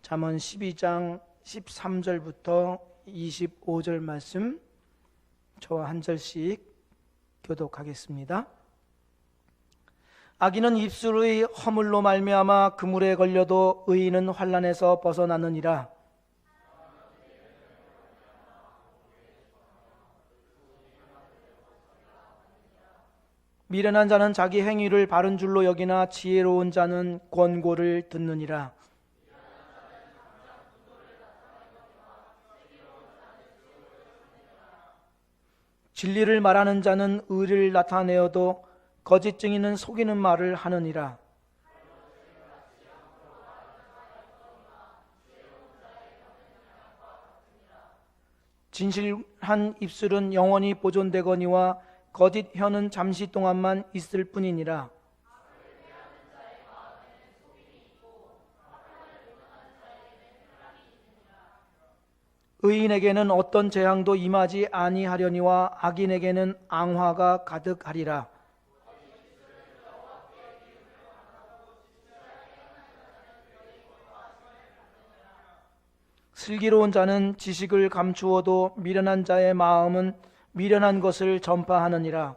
잠언 12장 13절부터 25절 말씀 저와 한 절씩 교독하겠습니다. 악인은 입술의 허물로 말미암아 그물에 걸려도 의인은 환난에서 벗어나느니라. 미련한 자는 자기 행위를 바른 줄로 여기나 지혜로운 자는 권고를 듣느니라. 진리를 말하는 자는 의를 나타내어도 거짓 증인은 속이는 말을 하느니라. 진실한 입술은 영원히 보존되거니와 거짓 혀는 잠시 동안만 있을 뿐이니라. 의인에게는 어떤 재앙도 임하지 아니하려니와 악인에게는 앙화가 가득하리라. 슬기로운 자는 지식을 감추어도 미련한 자의 마음은 미련한 것을 전파하느니라.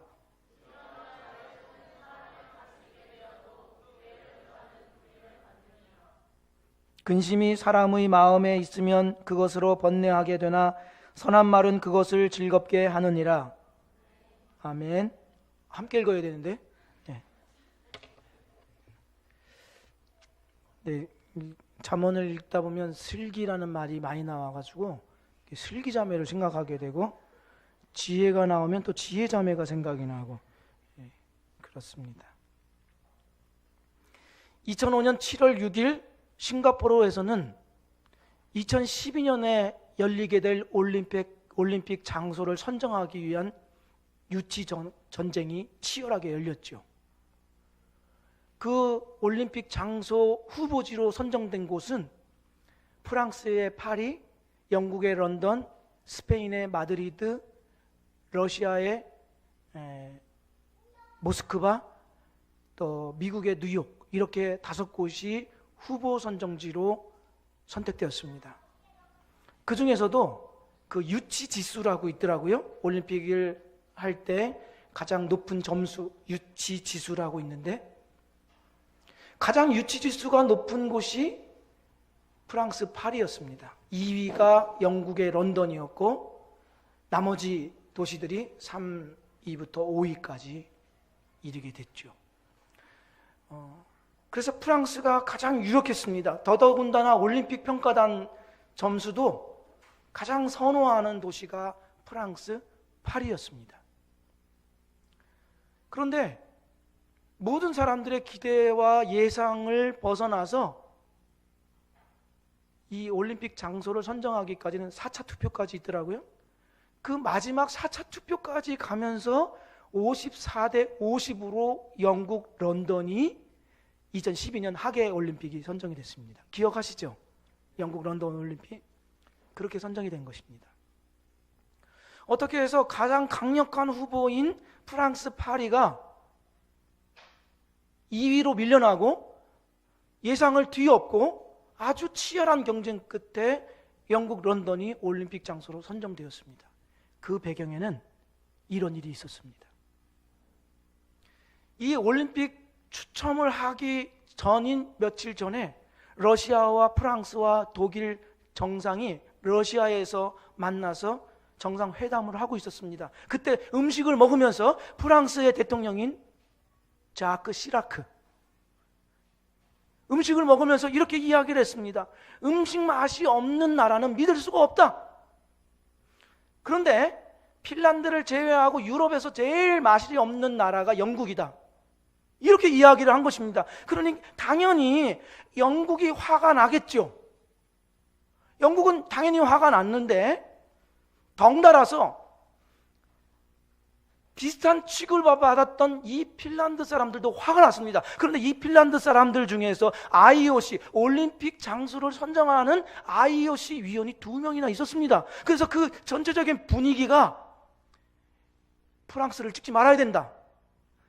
근심이 사람의 마음에 있으면 그것으로 번뇌하게 되나 선한 말은 그것을 즐겁게 하느니라. 아멘. 함께 읽어야 되는데. 네. 잠언을 읽다 보면 슬기라는 말이 많이 나와가지고 슬기자매를 생각하게 되고, 지혜가 나오면 또 지혜자매가 생각이 나고, 그렇습니다. 2005년 7월 6일 싱가포르에서는 2012년에 열리게 될 올림픽 장소를 선정하기 위한 유치 전쟁이 치열하게 열렸죠. 그 올림픽 장소 후보지로 선정된 곳은 프랑스의 파리, 영국의 런던, 스페인의 마드리드, 러시아의 모스크바, 또 미국의 뉴욕, 이렇게 5곳이 후보 선정지로 선택되었습니다. 그 중에서도 그 유치 지수라고 있더라고요. 올림픽을 할 때 가장 높은 점수, 유치 지수라고 있는데, 가장 유치 지수가 높은 곳이 프랑스 파리였습니다. 2위가 영국의 런던이었고, 나머지 도시들이 3위부터 5위까지 이르게 됐죠. 그래서 프랑스가 가장 유력했습니다. 더더군다나 올림픽 평가단 점수도 가장 선호하는 도시가 프랑스 파리였습니다. 그런데 모든 사람들의 기대와 예상을 벗어나서 이 올림픽 장소를 선정하기까지는 4차 투표까지 있더라고요. 그 마지막 4차 투표까지 가면서 54대 50으로 영국 런던이 2012년 하계 올림픽이 선정이 됐습니다. 기억하시죠? 영국 런던 올림픽. 그렇게 선정이 된 것입니다. 어떻게 해서 가장 강력한 후보인 프랑스 파리가 2위로 밀려나고 예상을 뒤엎고 아주 치열한 경쟁 끝에 영국 런던이 올림픽 장소로 선정되었습니다. 그 배경에는 이런 일이 있었습니다. 이 올림픽 추첨을 하기 전인 며칠 전에 러시아와 프랑스와 독일 정상이 러시아에서 만나서 정상회담을 하고 있었습니다. 그때 음식을 먹으면서 프랑스의 대통령인 자크 시라크, 음식을 먹으면서 이렇게 이야기를 했습니다. 음식 맛이 없는 나라는 믿을 수가 없다. 그런데 핀란드를 제외하고 유럽에서 제일 맛이 없는 나라가 영국이다. 이렇게 이야기를 한 것입니다. 그러니 당연히 영국이 화가 나겠죠. 영국은 당연히 화가 났는데 덩달아서 비슷한 취급을 받았던 이 핀란드 사람들도 화가 났습니다. 그런데 이 핀란드 사람들 중에서 IOC, 올림픽 장소를 선정하는 IOC 위원이 2명이나 있었습니다. 그래서 그 전체적인 분위기가 프랑스를 찍지 말아야 된다,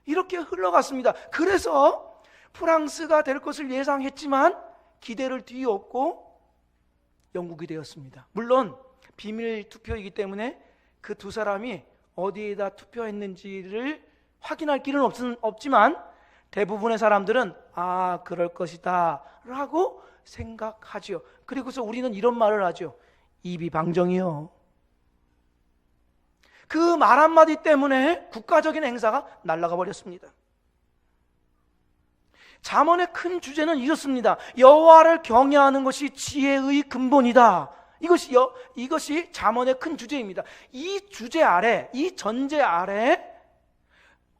이렇게 흘러갔습니다. 그래서 프랑스가 될 것을 예상했지만 기대를 뒤엎고 영국이 되었습니다. 물론 비밀 투표이기 때문에 그 두 사람이 어디에다 투표했는지를 확인할 길은 없지만 대부분의 사람들은 그럴 것이다 라고 생각하죠. 그리고서 우리는 이런 말을 하죠. 이비방정이요. 그 말 한마디 때문에 국가적인 행사가 날아가 버렸습니다. 잠언의 큰 주제는 이렇습니다. 여호와를 경외하는 것이 지혜의 근본이다. 이것이 잠언의 큰 주제입니다. 이 주제 아래, 이 전제 아래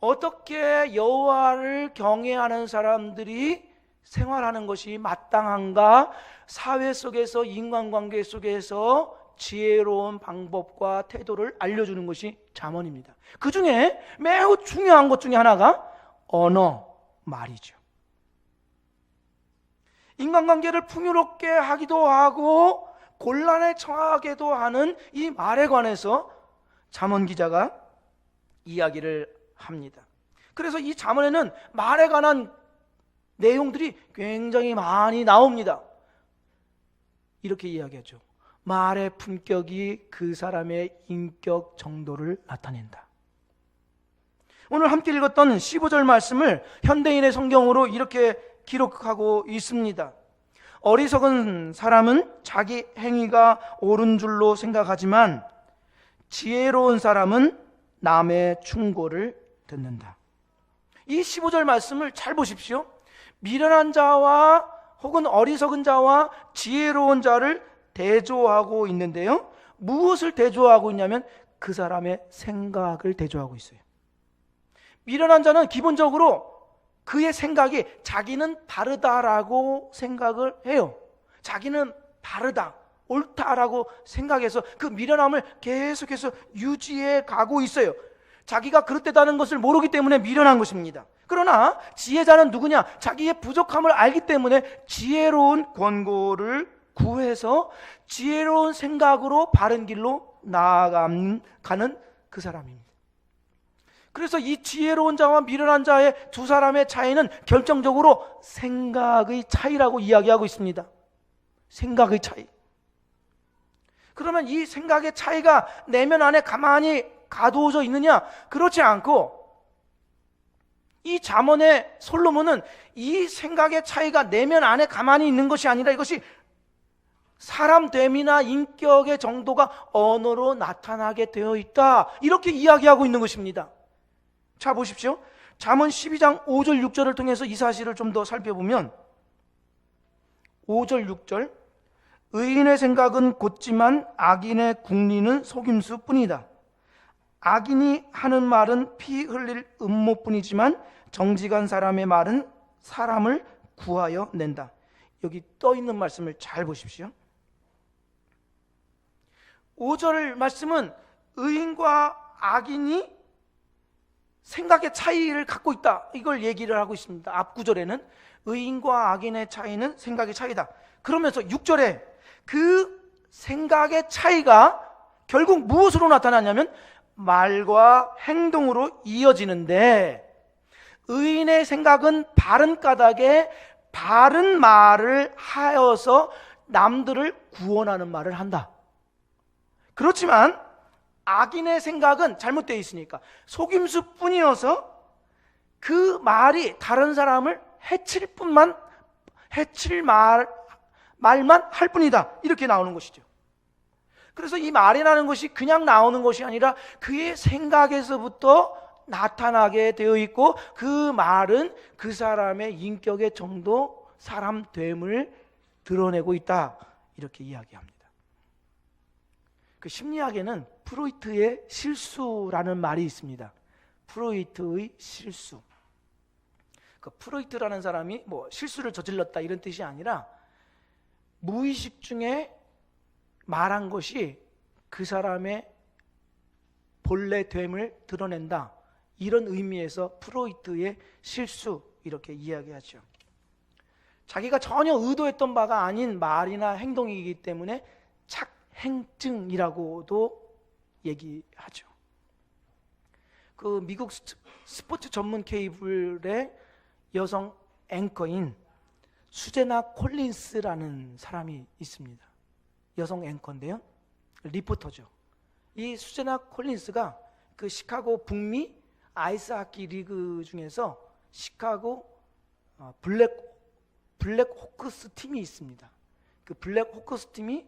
어떻게 여호와를 경외하는 사람들이 생활하는 것이 마땅한가, 사회 속에서, 인간관계 속에서 지혜로운 방법과 태도를 알려주는 것이 잠언입니다. 그 중에 매우 중요한 것 중에 하나가 언어, 말이죠. 인간관계를 풍요롭게 하기도 하고 곤란에 처하게도 하는 이 말에 관해서 잠언 기자가 이야기를 합니다. 그래서 이 잠언에는 말에 관한 내용들이 굉장히 많이 나옵니다. 이렇게 이야기하죠. 말의 품격이 그 사람의 인격 정도를 나타낸다. 오늘 함께 읽었던 15절 말씀을 현대인의 성경으로 이렇게 기록하고 있습니다. 어리석은 사람은 자기 행위가 옳은 줄로 생각하지만 지혜로운 사람은 남의 충고를 듣는다. 이 15절 말씀을 잘 보십시오. 미련한 자와 혹은 어리석은 자와 지혜로운 자를 대조하고 있는데요, 무엇을 대조하고 있냐면 그 사람의 생각을 대조하고 있어요. 미련한 자는 기본적으로 그의 생각이 자기는 바르다라고 생각을 해요. 자기는 바르다, 옳다라고 생각해서 그 미련함을 계속해서 유지해 가고 있어요. 자기가 그릇되다는 것을 모르기 때문에 미련한 것입니다. 그러나 지혜자는 누구냐? 자기의 부족함을 알기 때문에 지혜로운 권고를 구해서 지혜로운 생각으로 바른 길로 나아가는 그 사람입니다. 그래서 이 지혜로운 자와 미련한 자의 두 사람의 차이는 결정적으로 생각의 차이라고 이야기하고 있습니다. 생각의 차이. 그러면 이 생각의 차이가 내면 안에 가만히 가두어져 있느냐? 그렇지 않고 이 잠언의 솔로몬은 이 생각의 차이가 내면 안에 가만히 있는 것이 아니라 이것이 사람됨이나 인격의 정도가 언어로 나타나게 되어 있다, 이렇게 이야기하고 있는 것입니다. 자, 보십시오. 잠언 12장 5절 6절을 통해서 이 사실을 좀 더 살펴보면 5절 6절 의인의 생각은 곧지만 악인의 궁리는 속임수 뿐이다. 악인이 하는 말은 피 흘릴 음모뿐이지만 정직한 사람의 말은 사람을 구하여 낸다. 여기 떠 있는 말씀을 잘 보십시오. 5절 말씀은 의인과 악인이 생각의 차이를 갖고 있다, 이걸 얘기를 하고 있습니다. 앞 구절에는 의인과 악인의 차이는 생각의 차이다. 그러면서 6절에 그 생각의 차이가 결국 무엇으로 나타나냐면 말과 행동으로 이어지는데, 의인의 생각은 바른 까닭에 바른 말을 하여서 남들을 구원하는 말을 한다. 그렇지만 악인의 생각은 잘못되어 있으니까 속임수 뿐이어서 그 말이 다른 사람을 해칠 말만 할 뿐이다, 이렇게 나오는 것이죠. 그래서 이 말이라는 것이 그냥 나오는 것이 아니라 그의 생각에서부터 나타나게 되어 있고, 그 말은 그 사람의 인격의 정도, 사람됨을 드러내고 있다, 이렇게 이야기합니다. 그 심리학에는 프로이트의 실수라는 말이 있습니다. 프로이트의 실수. 그 프로이트라는 사람이 뭐 실수를 저질렀다 이런 뜻이 아니라 무의식 중에 말한 것이 그 사람의 본래됨을 드러낸다, 이런 의미에서 프로이트의 실수, 이렇게 이야기하죠. 자기가 전혀 의도했던 바가 아닌 말이나 행동이기 때문에 착행증이라고도 얘기하죠. 그 미국 스포츠 전문 케이블의 여성 앵커인 수제나 콜린스라는 사람이 있습니다. 여성 앵커인데요. 리포터죠. 이 수제나 콜린스가 그 시카고 북미 아이스하키 리그 중에서 시카고 블랙 호크스 팀이 있습니다. 그 블랙 호크스 팀이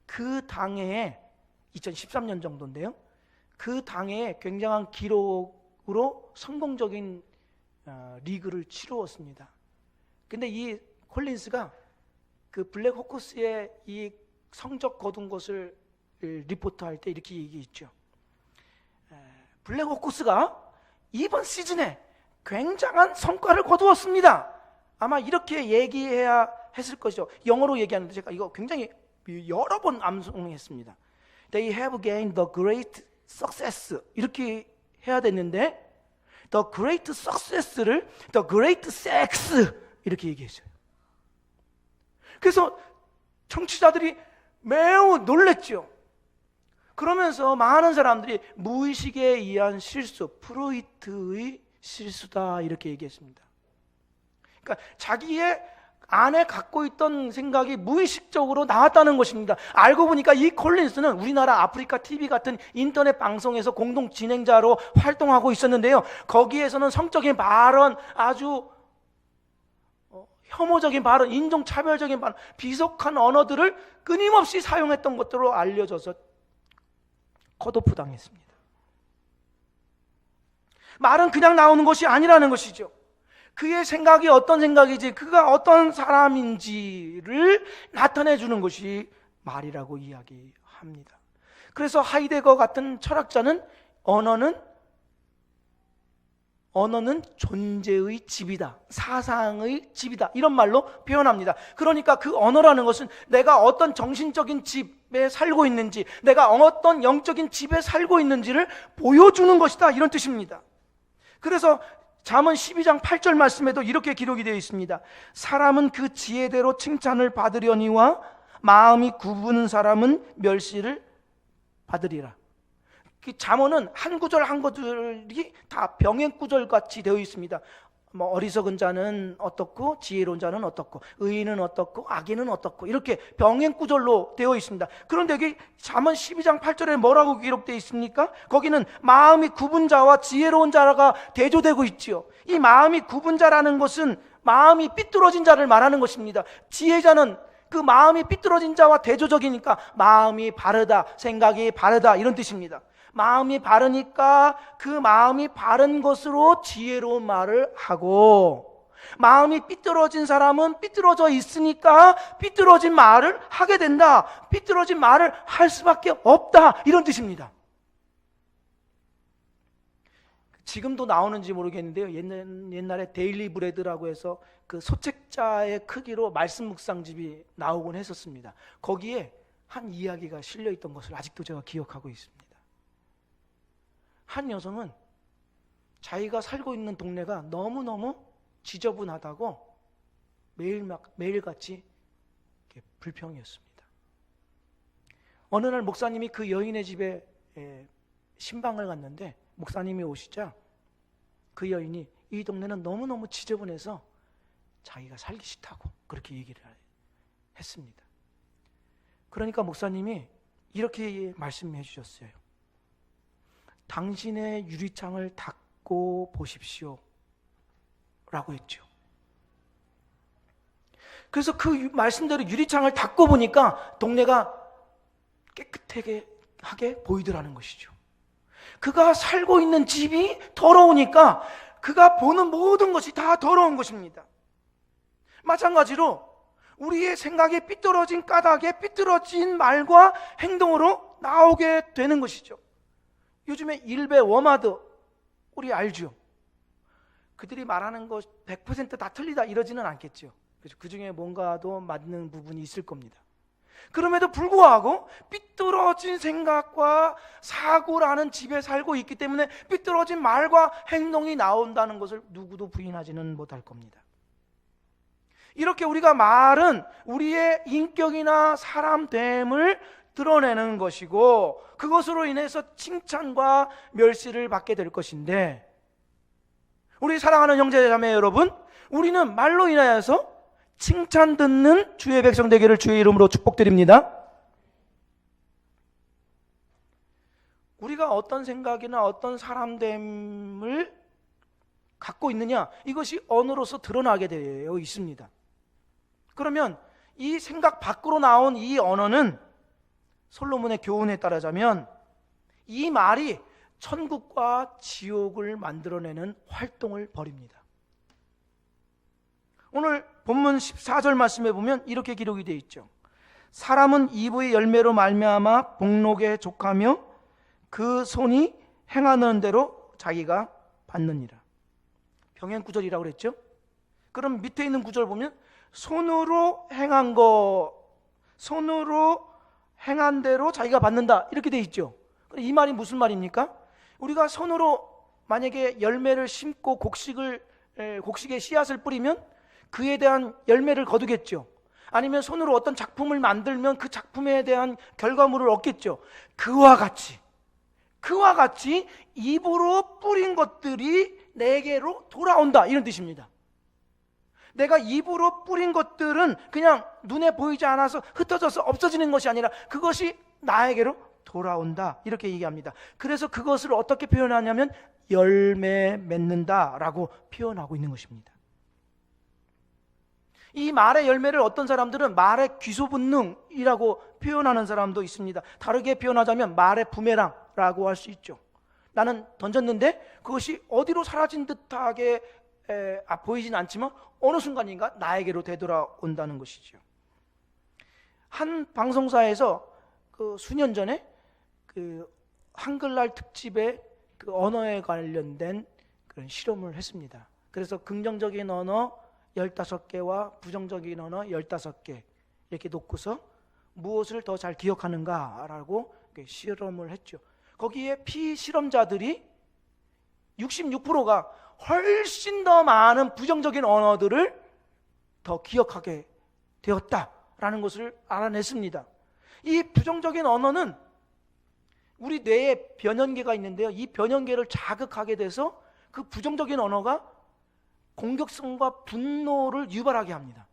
그 당해에 2013년 정도인데요. 그 당해에 굉장한 기록으로 성공적인 리그를 치루었습니다. 근데 이 콜린스가 그 블랙 호크스의 이 성적 거둔 것을 리포트할 때 이렇게 얘기했죠. 블랙 호크스가 이번 시즌에 굉장한 성과를 거두었습니다. 아마 이렇게 얘기해야 했을 것이죠. 영어로 얘기하는데 제가 이거 굉장히 여러 번 암송했습니다. They have gained the great success 이렇게 해야 됐는데 the great success를 the great sex 이렇게 얘기했어요. 그래서 청취자들이 매우 놀랬죠. 그러면서 많은 사람들이 무의식에 의한 실수, 프로이트의 실수다 이렇게 얘기했습니다. 그러니까 자기의 안에 갖고 있던 생각이 무의식적으로 나왔다는 것입니다. 알고 보니까 이 콜린스는 우리나라 아프리카 TV 같은 인터넷 방송에서 공동 진행자로 활동하고 있었는데요. 거기에서는 성적인 발언, 아주 혐오적인 발언, 인종차별적인 발언, 비속한 언어들을 끊임없이 사용했던 것으로 알려져서 컷오프 당했습니다. 말은 그냥 나오는 것이 아니라는 것이죠. 그의 생각이 어떤 생각이지, 그가 어떤 사람인지를 나타내 주는 것이 말이라고 이야기합니다. 그래서 하이데거 같은 철학자는 언어는 존재의 집이다, 사상의 집이다 이런 말로 표현합니다. 그러니까 그 언어라는 것은 내가 어떤 정신적인 집에 살고 있는지, 내가 어떤 영적인 집에 살고 있는지를 보여주는 것이다 이런 뜻입니다. 그래서 잠언 12장 8절 말씀에도 이렇게 기록이 되어 있습니다. 사람은 그 지혜대로 칭찬을 받으려니와 마음이 굽은 사람은 멸시를 받으리라. 잠언은 한 구절 한 구절이 다 병행 구절 같이 되어 있습니다. 뭐 어리석은 자는 어떻고 지혜로운 자는 어떻고 의인은 어떻고 악인은 어떻고 이렇게 병행 구절로 되어 있습니다. 그런데 여기 잠언 12장 8절에 뭐라고 기록되어 있습니까? 거기는 마음이 굽은 자와 지혜로운 자가 대조되고 있지요. 이 마음이 굽은 자라는 것은 마음이 삐뚤어진 자를 말하는 것입니다. 지혜자는 그 마음이 삐뚤어진 자와 대조적이니까 마음이 바르다, 생각이 바르다 이런 뜻입니다. 마음이 바르니까 그 마음이 바른 것으로 지혜로운 말을 하고, 마음이 삐뚤어진 사람은 삐뚤어져 있으니까 삐뚤어진 말을 하게 된다, 삐뚤어진 말을 할 수밖에 없다 이런 뜻입니다. 지금도 나오는지 모르겠는데요, 옛날에 데일리 브레드라고 해서 그 소책자의 크기로 말씀 묵상집이 나오곤 했었습니다. 거기에 한 이야기가 실려 있던 것을 아직도 제가 기억하고 있습니다. 한 여성은 자기가 살고 있는 동네가 너무너무 지저분하다고 매일같이 불평이었습니다. 어느 날 목사님이 그 여인의 집에 신방을 갔는데 목사님이 오시자 그 여인이 이 동네는 너무너무 지저분해서 자기가 살기 싫다고 그렇게 얘기를 했습니다. 그러니까 목사님이 이렇게 말씀해 주셨어요. 당신의 유리창을 닫고 보십시오 라고 했죠. 그래서 그 말씀대로 유리창을 닫고 보니까 동네가 깨끗하게 보이더라는 것이죠. 그가 살고 있는 집이 더러우니까 그가 보는 모든 것이 다 더러운 것입니다. 마찬가지로 우리의 생각이 삐뚤어진 까닭에 삐뚤어진 말과 행동으로 나오게 되는 것이죠. 요즘에 일베 워마드 우리 알죠? 그들이 말하는 것 100% 다 틀리다 이러지는 않겠죠. 그 중에 뭔가도 맞는 부분이 있을 겁니다. 그럼에도 불구하고 삐뚤어진 생각과 사고라는 집에 살고 있기 때문에 삐뚤어진 말과 행동이 나온다는 것을 누구도 부인하지는 못할 겁니다. 이렇게 우리가 말은 우리의 인격이나 사람됨을 드러내는 것이고 그것으로 인해서 칭찬과 멸시를 받게 될 것인데, 우리 사랑하는 형제자매 여러분, 우리는 말로 인하여서 칭찬 듣는 주의 백성 되기를 주의 이름으로 축복드립니다. 우리가 어떤 생각이나 어떤 사람됨을 갖고 있느냐, 이것이 언어로서 드러나게 되어 있습니다. 그러면 이 생각 밖으로 나온 이 언어는 솔로몬의 교훈에 따르자면 이 말이 천국과 지옥을 만들어내는 활동을 벌입니다. 오늘 본문 14절 말씀에 보면 이렇게 기록이 되어 있죠. 사람은 이브의 열매로 말미암아 복록에 족하며 그 손이 행하는 대로 자기가 받느니라. 병행 구절이라고 그랬죠. 그럼 밑에 있는 구절 보면 손으로 행한 대로 자기가 받는다, 이렇게 되어 있죠. 이 말이 무슨 말입니까? 우리가 손으로 만약에 열매를 심고 곡식에 씨앗을 뿌리면 그에 대한 열매를 거두겠죠. 아니면 손으로 어떤 작품을 만들면 그 작품에 대한 결과물을 얻겠죠. 그와 같이 입으로 뿌린 것들이 내게로 돌아온다, 이런 뜻입니다. 내가 입으로 뿌린 것들은 그냥 눈에 보이지 않아서 흩어져서 없어지는 것이 아니라 그것이 나에게로 돌아온다, 이렇게 얘기합니다. 그래서 그것을 어떻게 표현하냐면 열매 맺는다라고 표현하고 있는 것입니다. 이 말의 열매를 어떤 사람들은 말의 귀소분능이라고 표현하는 사람도 있습니다. 다르게 표현하자면 말의 부메랑라고 할 수 있죠. 나는 던졌는데 그것이 어디로 사라진 듯하게 보이진 않지만 어느 순간인가 나에게로 되돌아온다는 것이죠. 한 방송사에서 수년 전에 한글날 특집에 언어에 관련된 그런 실험을 했습니다. 그래서 긍정적인 언어 15개와 부정적인 언어 15개 이렇게 놓고서 무엇을 더 잘 기억하는가라고 실험을 했죠. 거기에 피실험자들이 66%가 훨씬 더 많은 부정적인 언어들을 더 기억하게 되었다라는 것을 알아냈습니다. 이 부정적인 언어는 우리 뇌에 변연계가 있는데요, 이 변연계를 자극하게 돼서 그 부정적인 언어가 공격성과 분노를 유발하게 합니다.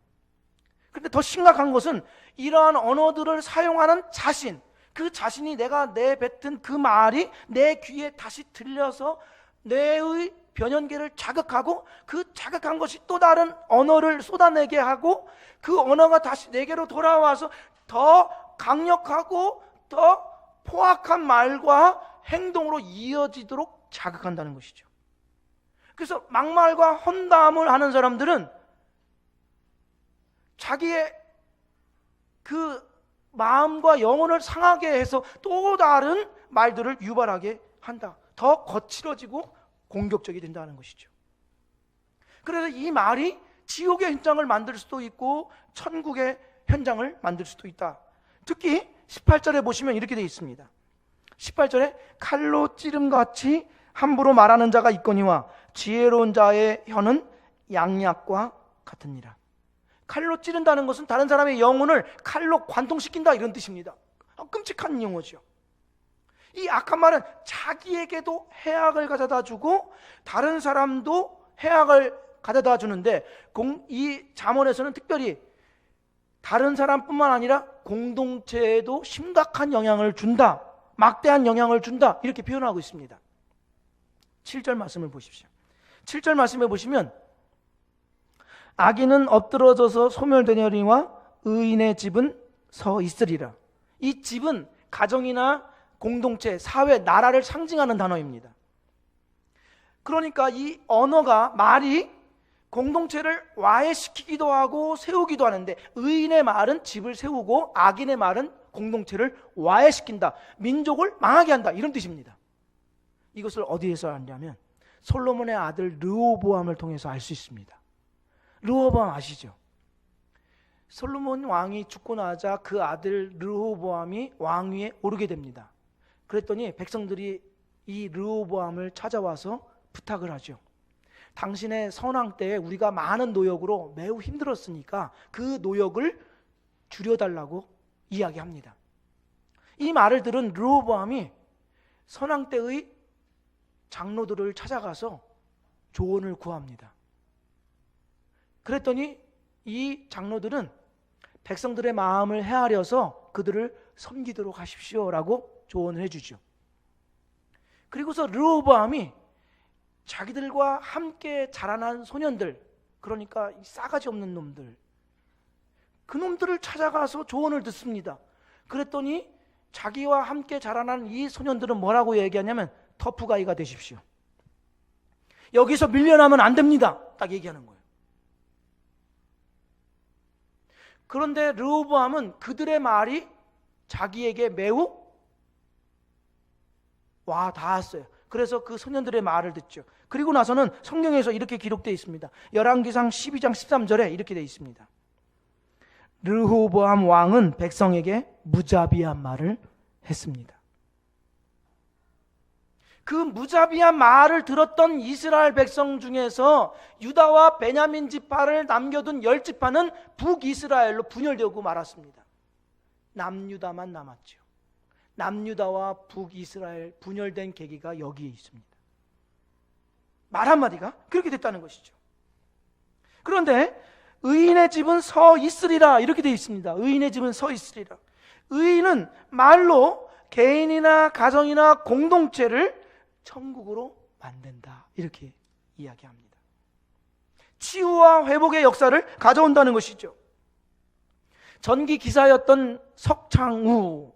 그런데 더 심각한 것은 이러한 언어들을 사용하는 자신, 그 자신이 내가 내뱉은 그 말이 내 귀에 다시 들려서 뇌의 변연계를 자극하고 그 자극한 것이 또 다른 언어를 쏟아내게 하고 그 언어가 다시 내게로 돌아와서 더 강력하고 더 포악한 말과 행동으로 이어지도록 자극한다는 것이죠. 그래서 막말과 험담을 하는 사람들은 자기의 그 마음과 영혼을 상하게 해서 또 다른 말들을 유발하게 한다. 더 거칠어지고 공격적이 된다는 것이죠. 그래서 이 말이 지옥의 현장을 만들 수도 있고 천국의 현장을 만들 수도 있다. 특히 18절에 보시면 이렇게 되어 있습니다. 18절에 칼로 찌름같이 함부로 말하는 자가 있거니와 지혜로운 자의 혀는 양약과 같으니라. 칼로 찌른다는 것은 다른 사람의 영혼을 칼로 관통시킨다, 이런 뜻입니다. 끔찍한 용어죠. 이 악한 말은 자기에게도 해악을 가져다 주고 다른 사람도 해악을 가져다 주는데 이 잠언에서는 특별히 다른 사람뿐만 아니라 공동체에도 심각한 영향을 준다, 막대한 영향을 준다, 이렇게 표현하고 있습니다. 7절 말씀을 보십시오. 7절 말씀에 보시면 악인은 엎드러져서 소멸되려니와 의인의 집은 서 있으리라. 이 집은 가정이나 공동체, 사회, 나라를 상징하는 단어입니다. 그러니까 이 언어가, 말이 공동체를 와해시키기도 하고 세우기도 하는데 의인의 말은 집을 세우고 악인의 말은 공동체를 와해시킨다, 민족을 망하게 한다, 이런 뜻입니다. 이것을 어디에서 알냐면 솔로몬의 아들 르호보암을 통해서 알 수 있습니다. 르호보암 아시죠? 솔로몬 왕이 죽고 나자 그 아들 르호보암이 왕위에 오르게 됩니다. 그랬더니 백성들이 이 르호보암을 찾아와서 부탁을 하죠. 당신의 선왕 때에 우리가 많은 노역으로 매우 힘들었으니까 그 노역을 줄여달라고 이야기합니다. 이 말을 들은 르호보암이 선왕 때의 장로들을 찾아가서 조언을 구합니다. 그랬더니 이 장로들은 백성들의 마음을 헤아려서 그들을 섬기도록 하십시오라고 조언을 해주죠. 그리고서 르호보암이 자기들과 함께 자라난 소년들, 그러니까 이 싸가지 없는 놈들, 그 놈들을 찾아가서 조언을 듣습니다. 그랬더니 자기와 함께 자라난 이 소년들은 뭐라고 얘기하냐면 터프가이가 되십시오. 여기서 밀려나면 안 됩니다. 딱 얘기하는 거예요. 그런데 르호보암은 그들의 말이 자기에게 매우 와 닿았어요. 그래서 그 소년들의 말을 듣죠. 그리고 나서는 성경에서 이렇게 기록되어 있습니다. 열왕기상 12장 13절에 이렇게 되어 있습니다. 르호보암 왕은 백성에게 무자비한 말을 했습니다. 그 무자비한 말을 들었던 이스라엘 백성 중에서 유다와 베냐민 지파를 남겨둔 10지파는 북이스라엘로 분열되고 말았습니다. 남유다만 남았죠. 남유다와 북이스라엘 분열된 계기가 여기에 있습니다. 말 한마디가 그렇게 됐다는 것이죠. 그런데 의인의 집은 서 있으리라 이렇게 되어 있습니다. 의인의 집은 서 있으리라. 의인은 말로 개인이나 가정이나 공동체를 천국으로 만든다 이렇게 이야기합니다. 치유와 회복의 역사를 가져온다는 것이죠. 전기 기사였던 석창우,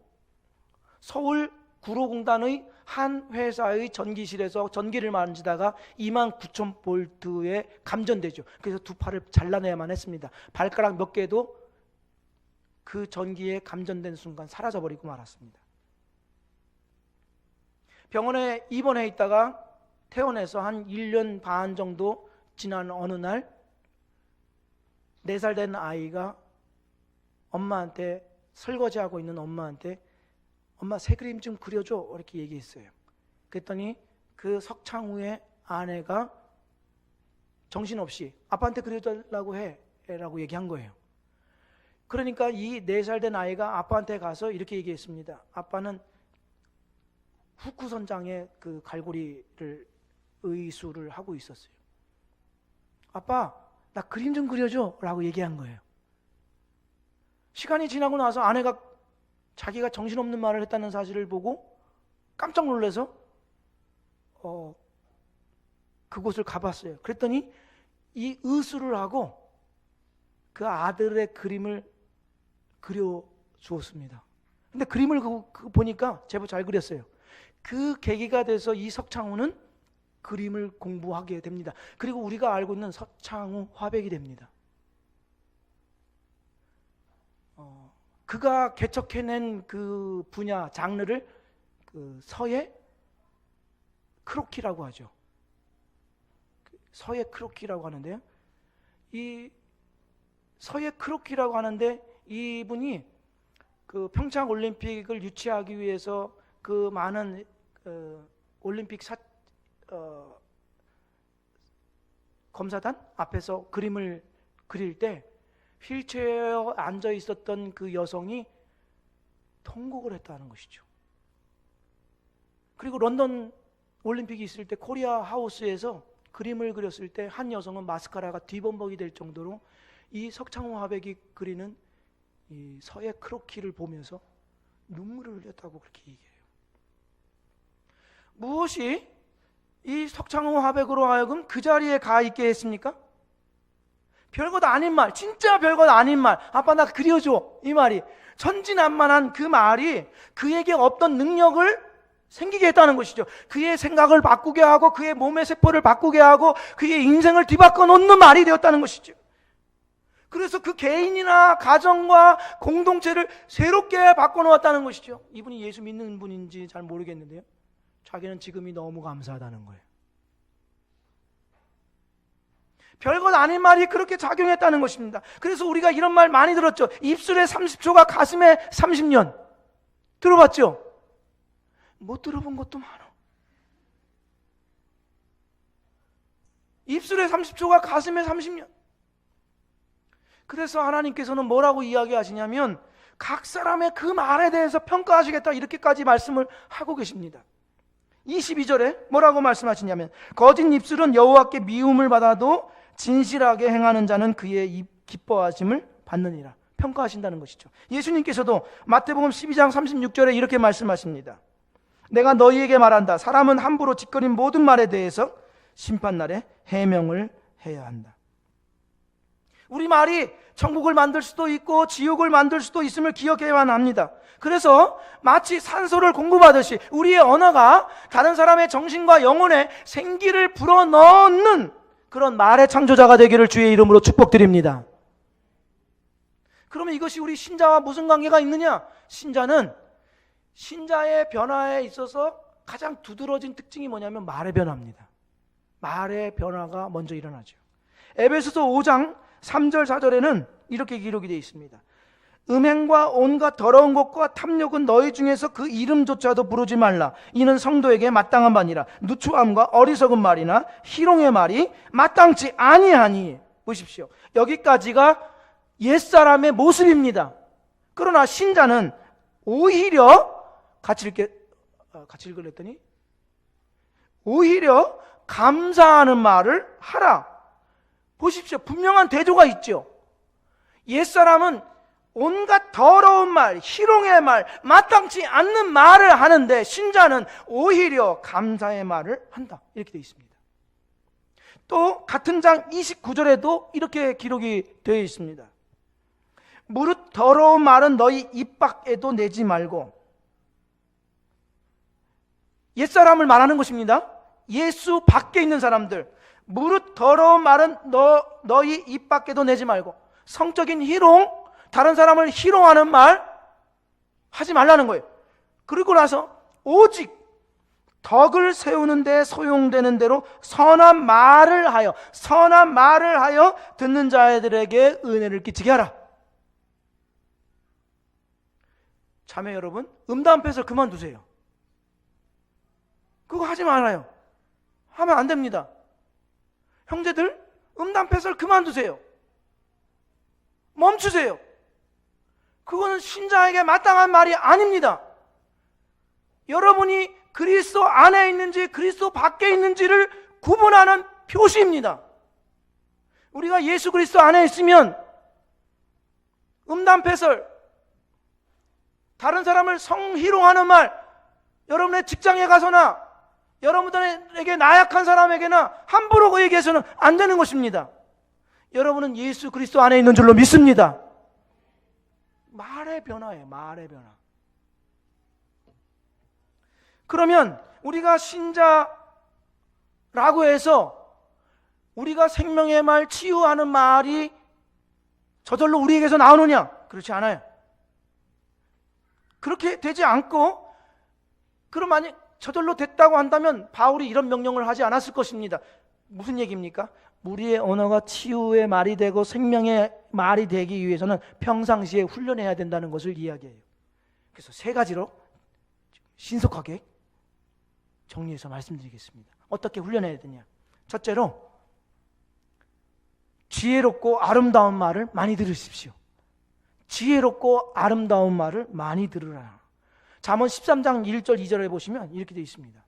서울 구로공단의 한 회사의 전기실에서 전기를 만지다가 29,000볼트에 감전되죠. 그래서 두 팔을 잘라내야만 했습니다. 발가락 몇 개도 그 전기에 감전된 순간 사라져버리고 말았습니다. 병원에 입원해 있다가 퇴원해서 한 1년 반 정도 지난 어느 날 4살 된 아이가 엄마한테, 설거지하고 있는 엄마한테 엄마 새 그림 좀 그려줘 이렇게 얘기했어요. 그랬더니 그 석창우의 아내가 정신없이 아빠한테 그려달라고 해 라고 얘기한 거예요. 그러니까 이 4살 된 아이가 아빠한테 가서 이렇게 얘기했습니다. 아빠는 후크 선장의 그 갈고리를 의수를 하고 있었어요. 아빠 나 그림 좀 그려줘 라고 얘기한 거예요. 시간이 지나고 나서 아내가 자기가 정신없는 말을 했다는 사실을 보고 깜짝 놀라서 그곳을 가봤어요. 그랬더니 이 의수를 하고 그 아들의 그림을 그려주었습니다. 근데 그림을 보니까 제법 잘 그렸어요. 그 계기가 돼서 이 석창우는 그림을 공부하게 됩니다. 그리고 우리가 알고 있는 석창우 화백이 됩니다. 그가 개척해낸 그 분야, 장르를 그 서예 크로키라고 하죠. 서예 크로키라고 하는데요. 이 서예 크로키라고 하는데 이분이 그 평창 올림픽을 유치하기 위해서 그 많은 올림픽 검사단 앞에서 그림을 그릴 때 휠체어에 앉아 있었던 그 여성이 통곡을 했다는 것이죠. 그리고 런던 올림픽이 있을 때 코리아 하우스에서 그림을 그렸을 때 한 여성은 마스카라가 뒤범벅이 될 정도로 이 석창호 화백이 그리는 이 서예 크로키를 보면서 눈물을 흘렸다고 그렇게 얘기해요. 무엇이 이 석창호 화백으로 하여금 그 자리에 가 있게 했습니까? 별것 아닌 말, 진짜 별것 아닌 말, 아빠 나 그려줘 이 말이 천진난만한 그 말이 그에게 어떤 능력을 생기게 했다는 것이죠. 그의 생각을 바꾸게 하고 그의 몸의 세포를 바꾸게 하고 그의 인생을 뒤바꿔 놓는 말이 되었다는 것이죠. 그래서 그 개인이나 가정과 공동체를 새롭게 바꿔놓았다는 것이죠. 이분이 예수 믿는 분인지 잘 모르겠는데요, 자기는 지금이 너무 감사하다는 거예요. 별것 아닌 말이 그렇게 작용했다는 것입니다. 그래서 우리가 이런 말 많이 들었죠. 입술에 30초가 가슴에 30년. 들어봤죠? 못 들어본 것도 많아. 입술에 30초가 가슴에 30년. 그래서 하나님께서는 뭐라고 이야기하시냐면 각 사람의 그 말에 대해서 평가하시겠다 이렇게까지 말씀을 하고 계십니다. 22절에 뭐라고 말씀하시냐면 거짓 입술은 여호와께 미움을 받아도 진실하게 행하는 자는 그의 기뻐하심을 받느니라. 평가하신다는 것이죠. 예수님께서도 마태복음 12장 36절에 이렇게 말씀하십니다. 내가 너희에게 말한다. 사람은 함부로 짓거린 모든 말에 대해서 심판날에 해명을 해야 한다. 우리 말이 천국을 만들 수도 있고 지옥을 만들 수도 있음을 기억해야만 합니다. 그래서 마치 산소를 공급하듯이 우리의 언어가 다른 사람의 정신과 영혼에 생기를 불어넣는 그런 말의 창조자가 되기를 주의 이름으로 축복드립니다. 그러면 이것이 우리 신자와 무슨 관계가 있느냐? 신자는 신자의 변화에 있어서 가장 두드러진 특징이 뭐냐면 말의 변화입니다. 말의 변화가 먼저 일어나죠. 에베소서 5장 3절 4절에는 이렇게 기록이 되어 있습니다. 음행과 온갖 더러운 것과 탐욕은 너희 중에서 그 이름조차도 부르지 말라. 이는 성도에게 마땅한 바니라. 누추함과 어리석은 말이나 희롱의 말이 마땅치 아니하니. 보십시오. 여기까지가 옛사람의 모습입니다. 그러나 신자는 오히려 같이 읽으랬더니 오히려 감사하는 말을 하라. 보십시오. 분명한 대조가 있죠. 옛사람은 온갖 더러운 말, 희롱의 말, 마땅치 않는 말을 하는데 신자는 오히려 감사의 말을 한다. 이렇게 되어 있습니다. 또 같은 장 29절에도 이렇게 기록이 되어 있습니다. 무릇 더러운 말은 너희 입 밖에도 내지 말고. 옛사람을 말하는 것입니다. 예수 밖에 있는 사람들. 무릇 더러운 말은 너희 입 밖에도 내지 말고. 성적인 희롱, 다른 사람을 희롱하는 말 하지 말라는 거예요. 그리고 나서 오직 덕을 세우는 데 소용되는 대로 선한 말을 하여 듣는 자들에게 은혜를 끼치게 하라. 자매 여러분, 음담패설 그만두세요. 그거 하지 말아요. 하면 안 됩니다. 형제들, 음담패설 그만두세요. 멈추세요. 그거는 신자에게 마땅한 말이 아닙니다. 여러분이 그리스도 안에 있는지 그리스도 밖에 있는지를 구분하는 표시입니다. 우리가 예수 그리스도 안에 있으면 음담패설, 다른 사람을 성희롱하는 말, 여러분의 직장에 가서나 여러분들에게 나약한 사람에게나 함부로 그 얘기해서는 안 되는 것입니다. 여러분은 예수 그리스도 안에 있는 줄로 믿습니다. 말의 변화예요. 말의 변화. 그러면 우리가 신자라고 해서 우리가 생명의 말, 치유하는 말이 저절로 우리에게서 나오느냐? 그렇지 않아요. 그렇게 되지 않고, 그럼 만약 저절로 됐다고 한다면 바울이 이런 명령을 하지 않았을 것입니다. 무슨 얘기입니까? 우리의 언어가 치유의 말이 되고 생명의 말이 되기 위해서는 평상시에 훈련해야 된다는 것을 이야기해요. 그래서 세 가지로 신속하게 정리해서 말씀드리겠습니다. 어떻게 훈련해야 되냐? 첫째로, 지혜롭고 아름다운 말을 많이 들으십시오. 지혜롭고 아름다운 말을 많이 들으라. 잠언 13장 1절 2절에 보시면 이렇게 되어 있습니다.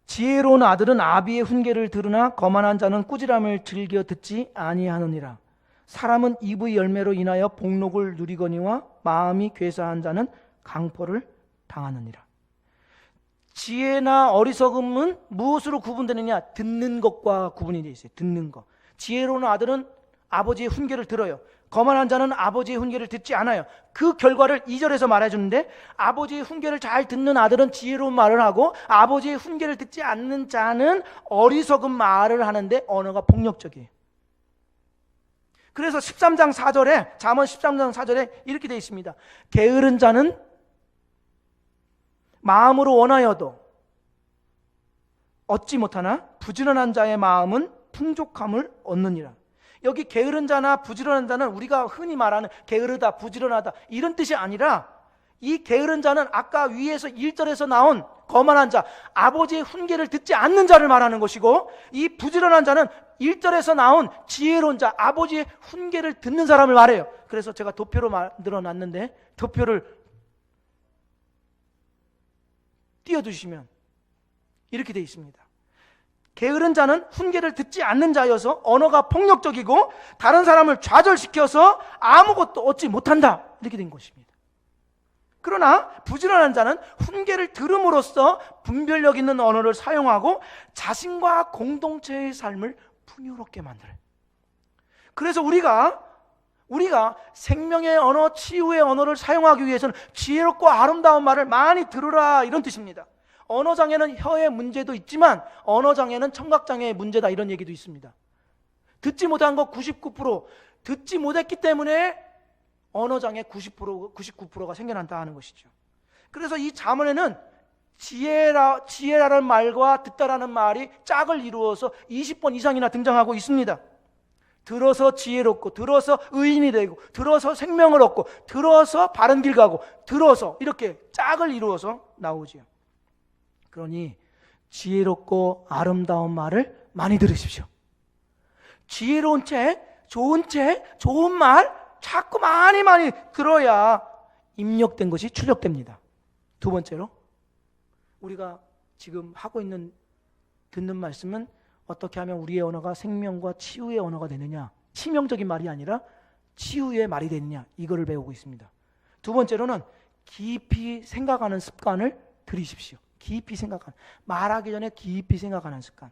지혜로운 아들은 아비의 훈계를 들으나 거만한 자는 꾸지람을 즐겨 듣지 아니하느니라. 사람은 입의 열매로 인하여 복록을 누리거니와 마음이 괴사한 자는 강포를 당하느니라. 지혜나 어리석음은 무엇으로 구분되느냐? 듣는 것과 구분이 되어 있어요. 듣는 것. 지혜로운 아들은 아버지의 훈계를 들어요. 거만한 자는 아버지의 훈계를 듣지 않아요. 그 결과를 2절에서 말해주는데, 아버지의 훈계를 잘 듣는 아들은 지혜로운 말을 하고 아버지의 훈계를 듣지 않는 자는 어리석은 말을 하는데 언어가 폭력적이에요. 그래서 13장 4절에, 잠언 13장 4절에 이렇게 되어 있습니다. 게으른 자는 마음으로 원하여도 얻지 못하나 부지런한 자의 마음은 풍족함을 얻느니라. 여기 게으른 자나 부지런한 자는 우리가 흔히 말하는 게으르다, 부지런하다 이런 뜻이 아니라, 이 게으른 자는 아까 위에서 1절에서 나온 거만한 자, 아버지의 훈계를 듣지 않는 자를 말하는 것이고, 이 부지런한 자는 1절에서 나온 지혜로운 자, 아버지의 훈계를 듣는 사람을 말해요. 그래서 제가 도표로 만들어 놨는데 도표를 띄워주시면 이렇게 되어 있습니다. 게으른 자는 훈계를 듣지 않는 자여서 언어가 폭력적이고 다른 사람을 좌절시켜서 아무것도 얻지 못한다. 이렇게 된 것입니다. 그러나 부지런한 자는 훈계를 들음으로써 분별력 있는 언어를 사용하고 자신과 공동체의 삶을 풍요롭게 만들어요. 그래서 우리가 생명의 언어, 치유의 언어를 사용하기 위해서는 지혜롭고 아름다운 말을 많이 들으라, 이런 뜻입니다. 언어장애는 혀의 문제도 있지만 언어장애는 청각장애의 문제다, 이런 얘기도 있습니다. 듣지 못한 거 99%, 듣지 못했기 때문에 언어장애 99%가 생겨난다 하는 것이죠. 그래서 이 잠언에는 지혜라는 말과 듣다라는 말이 짝을 이루어서 20번 이상이나 등장하고 있습니다. 들어서 지혜롭고, 들어서 의인이 되고, 들어서 생명을 얻고, 들어서 바른 길 가고, 들어서 이렇게 짝을 이루어서 나오지요. 그러니 지혜롭고 아름다운 말을 많이 들으십시오. 지혜로운 책, 좋은 말 자꾸 많이 들어야 입력된 것이 출력됩니다. 두 번째로, 우리가 지금 듣는 말씀은 어떻게 하면 우리의 언어가 생명과 치유의 언어가 되느냐, 치명적인 말이 아니라 치유의 말이 되느냐, 이거를 배우고 있습니다. 두 번째로는 깊이 생각하는 습관을 들이십시오. 깊이 생각하는, 말하기 전에 깊이 생각하는 습관.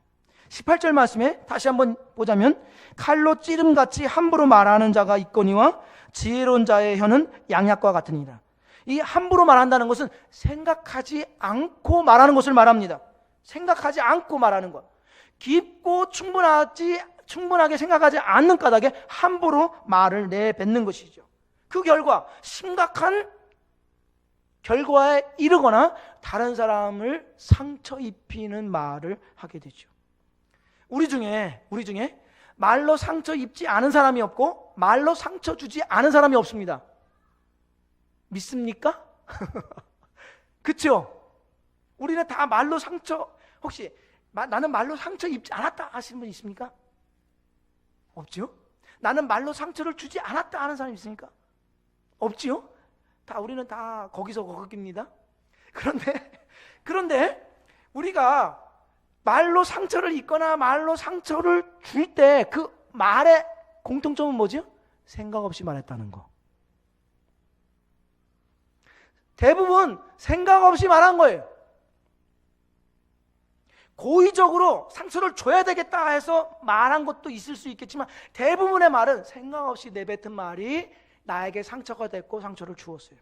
18절 말씀에 다시 한번 보자면, 칼로 찌름같이 함부로 말하는 자가 있거니와 지혜로운 자의 혀는 양약과 같으니라. 이 함부로 말한다는 것은 생각하지 않고 말하는 것을 말합니다. 생각하지 않고 말하는 것. 깊고 충분하게 생각하지 않는 까닭에 함부로 말을 내뱉는 것이죠. 그 결과 심각한 결과에 이르거나 다른 사람을 상처 입히는 말을 하게 되죠. 우리 중에 말로 상처 입지 않은 사람이 없고 말로 상처 주지 않은 사람이 없습니다. 믿습니까? 그렇죠? 우리는 다 말로 상처, 혹시 나는 말로 상처 입지 않았다 하시는 분 있습니까? 없죠? 나는 말로 상처를 주지 않았다 하는 사람 있습니까? 없지요? 우리는 다 거기서 거기입니다. 그런데 우리가 말로 상처를 입거나 말로 상처를 줄 때 그 말의 공통점은 뭐죠? 생각 없이 말했다는 거. 대부분 생각 없이 말한 거예요. 고의적으로 상처를 줘야 되겠다 해서 말한 것도 있을 수 있겠지만 대부분의 말은 생각 없이 내뱉은 말이 나에게 상처가 됐고 상처를 주었어요.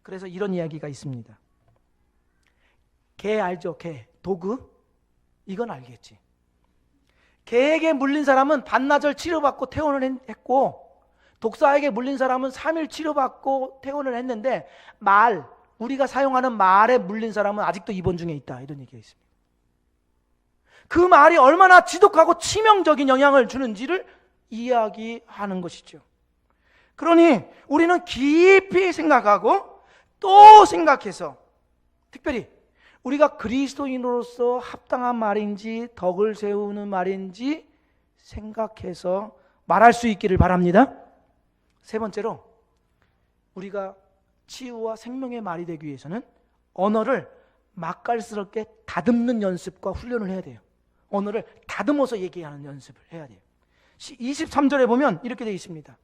그래서 이런 이야기가 있습니다. 개 알죠? 개, 도구? 이건 알겠지. 개에게 물린 사람은 반나절 치료받고 퇴원을 했고, 독사에게 물린 사람은 3일 치료받고 퇴원을 했는데, 우리가 사용하는 말에 물린 사람은 아직도 입원 중에 있다, 이런 얘기가 있습니다. 그 말이 얼마나 지독하고 치명적인 영향을 주는지를 이야기하는 것이죠. 그러니 우리는 깊이 생각하고 또 생각해서, 특별히 우리가 그리스도인으로서 합당한 말인지 덕을 세우는 말인지 생각해서 말할 수 있기를 바랍니다. 세 번째로, 우리가 치유와 생명의 말이 되기 위해서는 언어를 맛깔스럽게 다듬는 연습과 훈련을 해야 돼요. 언어를 다듬어서 얘기하는 연습을 해야 돼요. 23절에 보면 이렇게 되어 있습니다.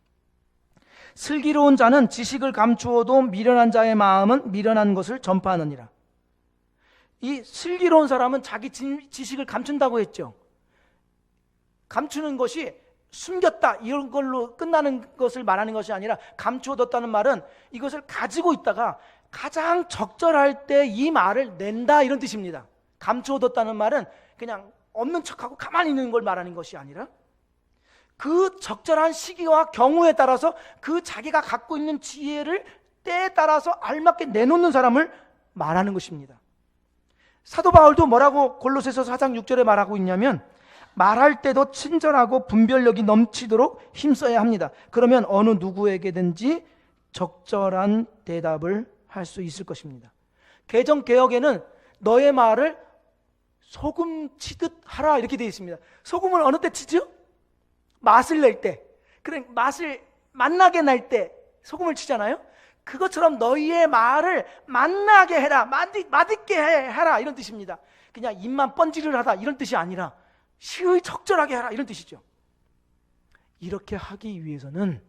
슬기로운 자는 지식을 감추어도 미련한 자의 마음은 미련한 것을 전파하느니라. 이 슬기로운 사람은 자기 지식을 감춘다고 했죠. 감추는 것이 숨겼다 이런 걸로 끝나는 것을 말하는 것이 아니라, 감추어뒀다는 말은 이것을 가지고 있다가 가장 적절할 때 이 말을 낸다, 이런 뜻입니다. 감추어뒀다는 말은 그냥 없는 척하고 가만히 있는 걸 말하는 것이 아니라 그 적절한 시기와 경우에 따라서 그 자기가 갖고 있는 지혜를 때에 따라서 알맞게 내놓는 사람을 말하는 것입니다. 사도 바울도 뭐라고 골로새서 4장 6절에 말하고 있냐면, 말할 때도 친절하고 분별력이 넘치도록 힘써야 합니다. 그러면 어느 누구에게든지 적절한 대답을 할 수 있을 것입니다. 개정개혁에는 너의 말을 소금 치듯 하라, 이렇게 되어 있습니다. 소금을 어느 때 치죠? 맛을 낼 때, 그래, 맛을 맛나게 낼 때 소금을 치잖아요. 그것처럼 너희의 말을 맛나게 해라, 맛있게 해라, 이런 뜻입니다. 그냥 입만 번지를 하다 이런 뜻이 아니라 시의 적절하게 하라, 이런 뜻이죠. 이렇게 하기 위해서는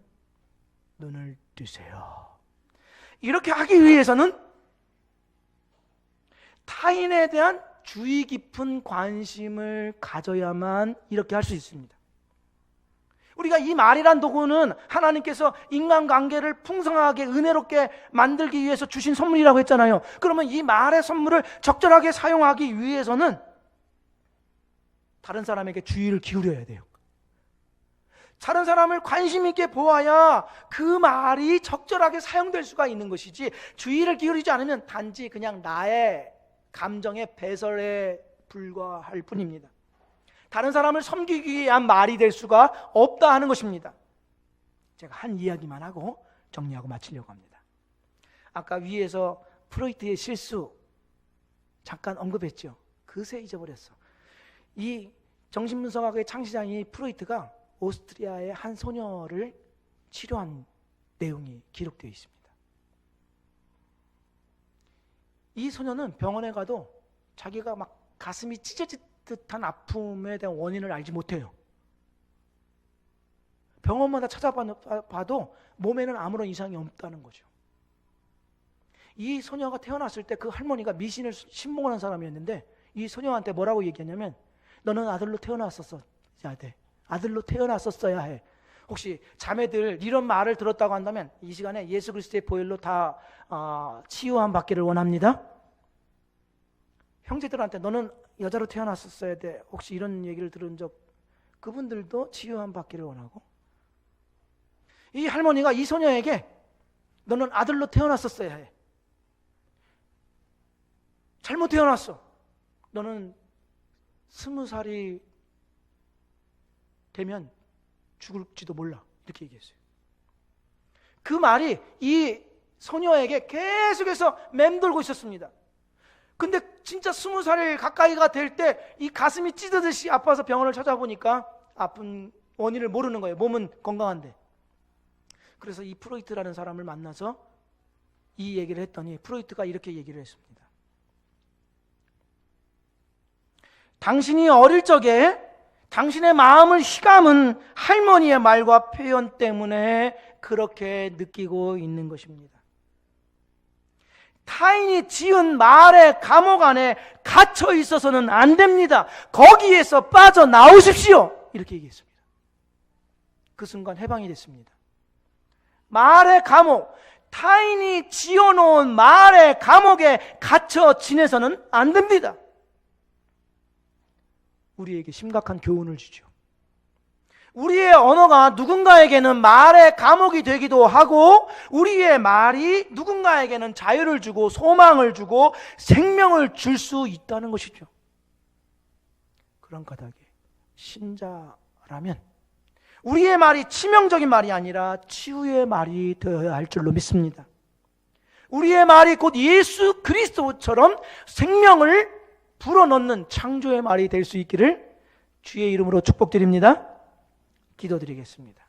눈을 뜨세요. 이렇게 하기 위해서는 타인에 대한 주의 깊은 관심을 가져야만 이렇게 할 수 있습니다. 우리가 이 말이란 도구는 하나님께서 인간관계를 풍성하게 은혜롭게 만들기 위해서 주신 선물이라고 했잖아요. 그러면 이 말의 선물을 적절하게 사용하기 위해서는 다른 사람에게 주의를 기울여야 돼요. 다른 사람을 관심 있게 보아야 그 말이 적절하게 사용될 수가 있는 것이지, 주의를 기울이지 않으면 단지 그냥 나의 감정의 배설에 불과할 뿐입니다. 다른 사람을 섬기기 위한 말이 될 수가 없다 하는 것입니다. 제가 한 이야기만 하고 정리하고 마치려고 합니다. 아까 위에서 프로이트의 실수 잠깐 언급했죠. 그새 잊어버렸어. 이 정신분석학의 창시자인 프로이트가 오스트리아의 한 소녀를 치료한 내용이 기록되어 있습니다. 이 소녀는 병원에 가도 자기가 막 가슴이 찢어질 듯한 아픔에 대한 원인을 알지 못해요. 병원마다 찾아봐도 몸에는 아무런 이상이 없다는 거죠. 이 소녀가 태어났을 때 그 할머니가 미신을 신봉하는 사람이었는데, 이 소녀한테 뭐라고 얘기했냐면, 너는 아들로 태어났었어야 돼. 아들로 태어났었어야 해. 혹시 자매들 이런 말을 들었다고 한다면 이 시간에 예수 그리스도의 보혈로 다 치유함 받기를 원합니다. 형제들한테 너는 여자로 태어났었어야 돼. 혹시 이런 얘기를 들은 적, 그분들도 치유함 받기를 원하고, 이 할머니가 이 소녀에게 너는 아들로 태어났었어야 해. 잘못 태어났어. 너는 20살이 되면 죽을지도 몰라. 이렇게 얘기했어요. 그 말이 이 소녀에게 계속해서 맴돌고 있었습니다. 근데 진짜 20살 가까이가 될 때 이 가슴이 찢어듯이 아파서 병원을 찾아보니까 아픈 원인을 모르는 거예요. 몸은 건강한데. 그래서 이 프로이트라는 사람을 만나서 이 얘기를 했더니 프로이트가 이렇게 얘기를 했습니다. 당신이 어릴 적에 당신의 마음을 휘감은 할머니의 말과 표현 때문에 그렇게 느끼고 있는 것입니다. 타인이 지은 말의 감옥 안에 갇혀 있어서는 안 됩니다. 거기에서 빠져나오십시오. 이렇게 얘기했습니다. 그 순간 해방이 됐습니다. 말의 감옥, 타인이 지어놓은 말의 감옥에 갇혀 지내서는 안 됩니다. 우리에게 심각한 교훈을 주죠. 우리의 언어가 누군가에게는 말의 감옥이 되기도 하고, 우리의 말이 누군가에게는 자유를 주고 소망을 주고 생명을 줄 수 있다는 것이죠. 그런 까닭에 신자라면 우리의 말이 치명적인 말이 아니라 치유의 말이 되어야 할 줄로 믿습니다. 우리의 말이 곧 예수 그리스도처럼 생명을 불어넣는 창조의 말이 될 수 있기를 주의 이름으로 축복드립니다. 기도드리겠습니다.